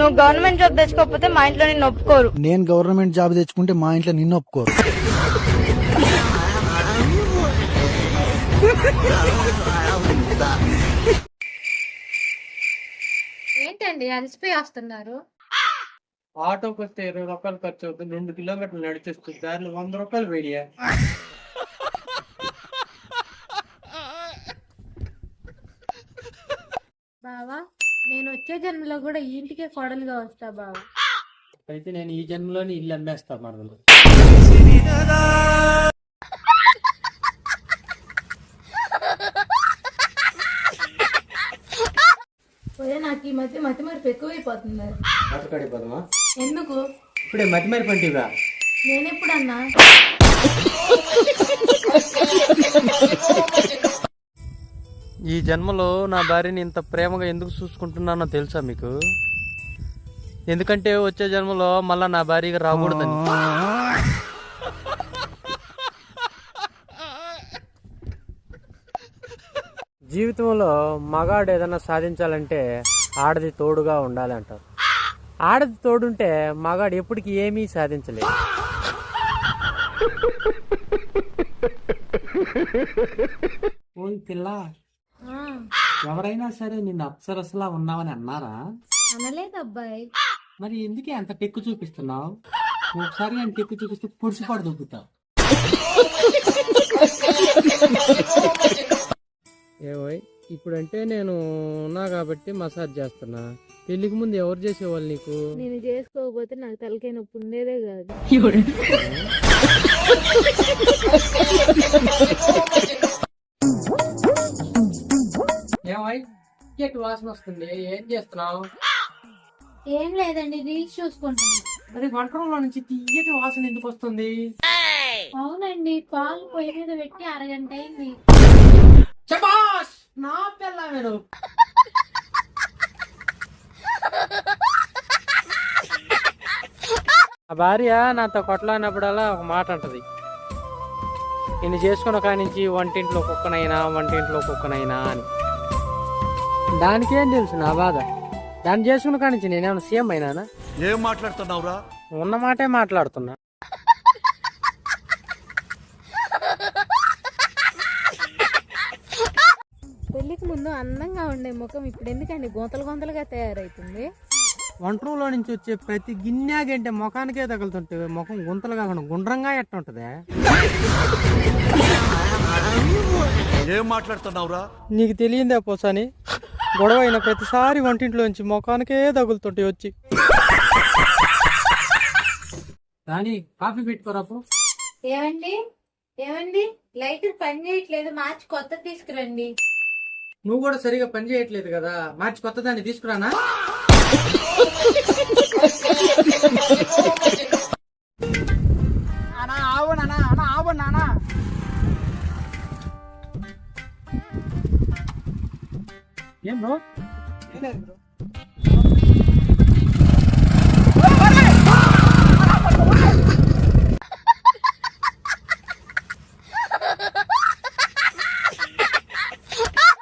నువ్వు government job తెచ్చుకోకపోతే మా ఇంట్లో నిన్ను ఒప్పుకోరు. నేను గవర్నమెంట్ జాబ్ తెచ్చుకుంటే మా ఇంట్లో నిన్ను ఒప్పుకోరు. ఏంటండి అలసిపోయి వస్తున్నారు? ఆటోకి వస్తే 20 రూపాయలు ఖర్చు అవుతుంది, 2 కిలోమీటర్లు నడిచేస్తుంది, దారిలో 100 రూపాయలు వేడియా. బావా నేను వచ్చే జన్మలో కూడా ఈ ఇంటికే కోడలుగా వస్తా బావా. అయితే నేను ఈ జన్మలోని ఇల్లు అమ్మేస్తా మరదలు. నాకు ఈ మధ్య మతి మరపు ఎక్కువైపోతుంది. మాట్లాడిపోదామా? ఎందుకు? ఇప్పుడే మతి మరి పంటివా? నేనెప్పుడన్నా? ఈ జన్మలో నా భార్యని ఇంత ప్రేమగా ఎందుకు చూసుకుంటున్నానో తెలుసా మీకు? ఎందుకంటే వచ్చే జన్మలో మళ్ళా నా భార్యగా రాకూడదని. జీవితంలో మగాడు ఏదైనా సాధించాలంటే ఆడది తోడుగా ఉండాలి అంటారు. ఆడది తోడుంటే మగాడు ఎప్పటికీ ఏమీ సాధించలేదు. పిల్ల, ఎవరైనా సరే నిన్ను అప్సరసలా ఉన్నావని అన్నారా? అనలేదు అబ్బాయి. మరి ఎందుకే అంత టెక్కు చూపిస్తున్నావు? ఒకసారి అని టెక్కు చూపిస్తే పొడిసిపాటు దొబ్బుతావు. ఏమోయ్, ఇప్పుడంటే నేను ఉన్నా కాబట్టి మసాజ్ చేస్తున్నా. పెళ్లికి ముందు ఎవరు చేసేవాళ్ళు నీకు? నేను చేసుకోకపోతే నాకు తలకాయ నొప్పి ఉండేదే కాదు. ఏమోయ్, కేక్ వాసన వస్తుంది, ఏం చేస్తున్నావు? ఏం లేదండి, రీల్స్ చూసుకుంటున్నా. మరి వంట రూమ్ లో నుంచి తీయటి వాసన ఎందుకు వస్తుంది? అవునండి, పాలు పొయ్యి మీద పెట్టి అరగంట అయింది. శభాష్, నా పిల్లలు. ఆ భార్య నాతో కొట్లాడినప్పుడల్లా ఒక మాట అంటది, నేను చేసుకున్న కాడి నుంచి వంటింట్లో కుక్కనైనా అని. దానికేం తెలుసు నా బాధ? దాన్ని చేసుకున్న కాడి నుంచి నేనేమన్నా సీఎం అయినానా? ఏం మాట్లాడుతున్నావురా? ఉన్న మాటే మాట్లాడుతున్నా. పెళ్లికి ముందు అందంగా ఉండే ముఖం ఇప్పుడు ఎందుకండి గొంతలుగా తయారైతుంది? వంట రూమ్లో నుంచి వచ్చే ప్రతి గిన్నె గంటే ముఖానికే తగులుతుంటే ముఖం గుంతలు కాకుండా గుండ్రంగా ఎట్టుంటదే? ఏం మాట్లాడుతున్నావురా? నీకు తెలియందే పోసాని, గొడవ అయిన ప్రతిసారి వంటింట్లోంచి ముఖానికే తగులుతుంటే వచ్చి. కానీ కాఫీ పెట్టుకోరాపు. ఏమండి లైటర్ పని చేయట్లేదు, మార్చి కొత్త తీసుకురండి. నువ్వు కూడా సరిగా పని చేయట్లేదు కదా, మార్చి కొత్త దాన్ని తీసుకురానా? ఏం బ్రో?